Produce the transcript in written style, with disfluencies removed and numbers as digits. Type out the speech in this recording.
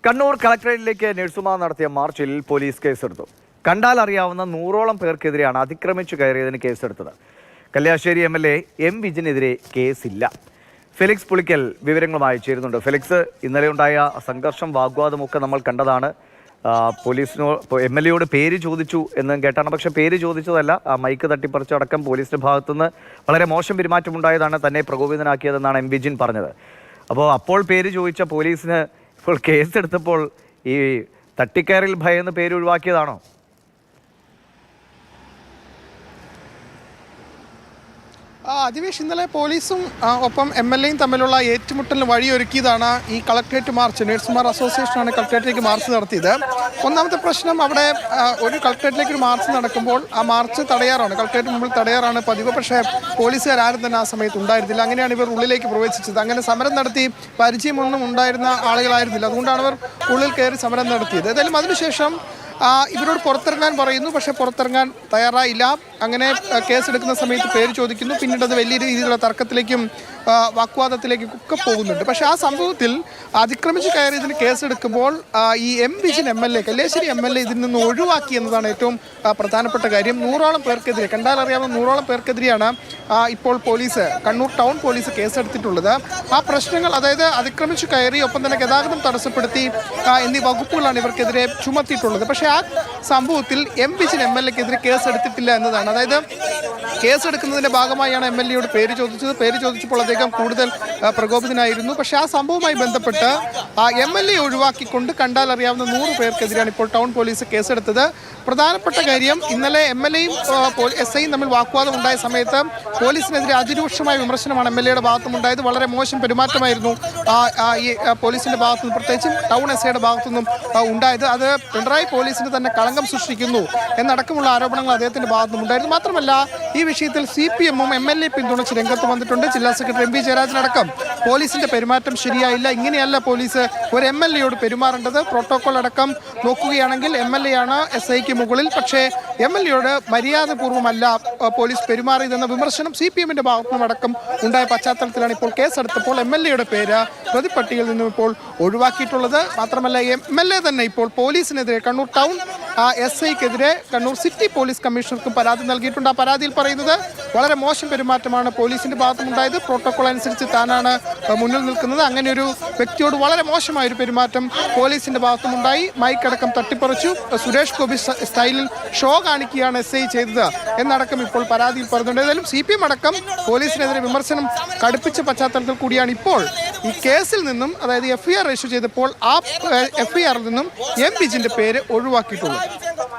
കണ്ണൂർ കളക്ടറേറ്റിലേക്ക് നഴ്സുമാർ നടത്തിയ മാർച്ചിൽ പോലീസ് കേസെടുത്തു. കണ്ടാൽ അറിയാവുന്ന 100ഓളം പേർക്കെതിരെയാണ് അതിക്രമിച്ചു കയറിയതിന് കേസെടുത്തത്. Kalliasseri MLA M. വിജിനെതിരെ കേസില്ല. ഫെലിക്സ് പുളിക്കൽ വിവരങ്ങളുമായി ചേരുന്നുണ്ട്. ഫെലിക്സ്, ഇന്നലെ ഉണ്ടായ സംഘർഷം, വാഗ്വാദമൊക്കെ നമ്മൾ കണ്ടതാണ്. MLA പേര് ചോദിച്ചു എന്ന് കേട്ടാണ്. പക്ഷെ പേര് ചോദിച്ചതല്ല, മൈക്ക് തട്ടിപ്പറിച്ചടക്കം പോലീസിന്റെ ഭാഗത്തുനിന്ന് വളരെ മോശം പെരുമാറ്റമുണ്ടായതാണ് തന്നെ പ്രകോപിതനാക്കിയതെന്നാണ് M. വിജിൻ പറഞ്ഞത്. അപ്പോൾ പേര് ചോദിച്ച പോലീസിന് ഇപ്പോൾ കേസെടുത്തപ്പോൾ ഈ തട്ടിക്കയറിൽ ഭയന്ന് പേര് ഒഴിവാക്കിയതാണോ? അധിവേഷ്, ഇന്നലെ പോലീസും ഒപ്പം MLAയും തമ്മിലുള്ള ഏറ്റുമുട്ടലിന് വഴിയൊരുക്കിയതാണ് ഈ കളക്ടറേറ്റ് മാർച്ച്. നഴ്സുമാർ അസോസിയേഷനാണ് കളക്ടറേറ്റിലേക്ക് മാർച്ച് നടത്തിയത്. ഒന്നാമത്തെ പ്രശ്നം, അവിടെ ഒരു കളക്ടറേറ്റിലേക്ക് ഒരു മാർച്ച് നടക്കുമ്പോൾ ആ മാർച്ച് തടയാറാണ്, കളക്ടറേറ്റ് മുമ്പിൽ തടയാറാണ് പതിവ്. പക്ഷേ പോലീസുകാരും തന്നെ ആ സമയത്ത് ഉണ്ടായിരുന്നില്ല. അങ്ങനെയാണ് ഇവർ ഉള്ളിലേക്ക് പ്രവേശിച്ചത്. അങ്ങനെ സമരം നടത്തി പരിചയമൊന്നും ഉണ്ടായിരുന്ന ആളുകളായിരുന്നില്ല. അതുകൊണ്ടാണ് അവർ ഉള്ളിൽ കയറി സമരം നടത്തിയത്. ഏതായാലും അതിനുശേഷം ഇവരോട് പുറത്തിറങ്ങാൻ പറയുന്നു. പക്ഷേ പുറത്തിറങ്ങാൻ തയ്യാറായില്ല. അങ്ങനെ കേസെടുക്കുന്ന സമയത്ത് പേര് ചോദിക്കുന്നു. പിന്നീട് അത് വലിയ രീതിയിലുള്ള തർക്കത്തിലേക്കും വാഗ്വാദത്തിലേക്കും ഒക്കെ പോകുന്നുണ്ട്. പക്ഷേ ആ സംഭവത്തിൽ അതിക്രമിച്ച് കയറിയതിന് കേസെടുക്കുമ്പോൾ ഈ M. Vijin MLA, Kalliasseri MLA ഇതിൽ നിന്ന് ഒഴിവാക്കി എന്നതാണ് ഏറ്റവും പ്രധാനപ്പെട്ട കാര്യം. 100ഓളം പേർക്കെതിരെ, കണ്ടാലറിയാവുന്ന 100ഓളം പേർക്കെതിരെയാണ് ഇപ്പോൾ പോലീസ്, കണ്ണൂർ ടൗൺ പോലീസ് കേസെടുത്തിട്ടുള്ളത്. ആ പ്രശ്നങ്ങൾ, അതായത് അതിക്രമിച്ച് കയറി, ഒപ്പം തന്നെ ഗതാഗതം തടസ്സപ്പെടുത്തി എന്നീ വകുപ്പുകളാണ് ഇവർക്കെതിരെ ചുമത്തിയിട്ടുള്ളത്. പക്ഷേ ആ സംഭവത്തിൽ M. വിജിൻ MLAക്കെതിരെ കേസെടുത്തിട്ടില്ല എന്നതാണ്. അതായത് കേസെടുക്കുന്നതിന്റെ ഭാഗമായാണ് MLAയോട് പേര് ചോദിച്ചത്. പേര് ചോദിച്ചപ്പോൾ അദ്ദേഹം കൂടുതൽ പ്രകോപിതനായിരുന്നു. പക്ഷേ ആ സംഭവവുമായി ബന്ധപ്പെട്ട് MLA ഒഴിവാക്കിക്കൊണ്ട് കണ്ടാൽ അറിയാവുന്ന 100 പേർക്കെതിരെയാണ് ഇപ്പോൾ ടൗൺ പോലീസ് കേസെടുത്തത്. പ്രധാനപ്പെട്ട കാര്യം, ഇന്നലെ MLAയും SIയും തമ്മിൽ വാഗ്വാദം ഉണ്ടായ സമയത്ത് പോലീസിനെതിരെ അതിരൂക്ഷമായ വിമർശനമാണ് MLAയുടെ ഭാഗത്തുനിന്നുണ്ടായത്. വളരെ മോശം പെരുമാറ്റമായിരുന്നു ഈ പോലീസിന്റെ ഭാഗത്തുനിന്ന്, പ്രത്യേകിച്ചും ടൗൺ SIയുടെ ഭാഗത്തുനിന്നും ഉണ്ടായത്. അത് പിണറായി പോലീസിന് തന്നെ കളങ്കം സൃഷ്ടിക്കുന്നു എന്നടക്കമുള്ള ആരോപണങ്ങൾ അദ്ദേഹത്തിന്റെ ഭാഗത്തുനിന്നും ഉണ്ടായിരുന്നു. മാത്രമല്ല, ഈ വിഷയത്തിൽ CPM-ഉം MLA പിന്തുണച്ച് രംഗത്ത് വന്നിട്ടുണ്ട്. ജില്ലാ സെക്രട്ടറി MV ജയരാജനടക്കം പോലീസിന്റെ പെരുമാറ്റം ശരിയായില്ല, ഇങ്ങനെയല്ല പോലീസ് ഒരു MLAയോട് പെരുമാറേണ്ടത്, പ്രോട്ടോകോൾ അടക്കം നോക്കുകയാണെങ്കിൽ MLAയാണ് SIക്ക് മുകളിൽ. പക്ഷേ MLAയോട് മര്യാദപൂർവ്വമല്ല പോലീസ് പെരുമാറിയതെന്ന വിമർശനം CPM-ന്റെ ഭാഗത്തുനിന്നും അടക്കം ഉണ്ടായ പശ്ചാത്തലത്തിലാണ് ഇപ്പോൾ കേസെടുത്തപ്പോൾ MLAയുടെ പേര് പ്രതിപ്പട്ടികയിൽ നിന്നും ഇപ്പോൾ ഒഴിവാക്കിയിട്ടുള്ളത്. മാത്രമല്ല, MLA തന്നെ ഇപ്പോൾ പോലീസിനെതിരെ, കണ്ണൂർ ടൗൺ SIക്കെതിരെ കണ്ണൂർ സിറ്റി പോലീസ് കമ്മീഷണർക്കും പരാതി നൽകിയിട്ടുണ്ട്. ആ പരാതിയിൽ പറയുന്നത് വളരെ മോശം പെരുമാറ്റമാണ് പോലീസിന്റെ ഭാഗത്തുനിന്നുണ്ടായത്. പ്രോട്ടോകോൾ അനുസരിച്ച് താനാണ് മുന്നിൽ നിൽക്കുന്നത്. അങ്ങനെ ഒരു വ്യക്തിയോട് വളരെ മോശമായൊരു പെരുമാറ്റം പോലീസിന്റെ ഭാഗത്തുനിന്നുണ്ടായി. മൈക്കടക്കം തട്ടിപ്പറിച്ചു, സുരേഷ് ഗോപി സ്റ്റൈലിൽ ഷോ കാണിക്കുകയാണ് SI ചെയ്തത് എന്നടക്കം ഇപ്പോൾ പരാതിയിൽ പറയുന്നുണ്ട്. ഏതായാലും CPM അടക്കം പോലീസിനെതിരെ വിമർശനം കടുപ്പിച്ച പശ്ചാത്തലത്തിൽ കൂടിയാണ് ഇപ്പോൾ ഈ കേസിൽ നിന്നും, അതായത് FIR ഇഷ്യൂ ചെയ്തപ്പോൾ ആ FIRൽ നിന്നും M. വിജിന്റെ പേര് ഒഴിവാക്കിയിട്ടുള്ളത്.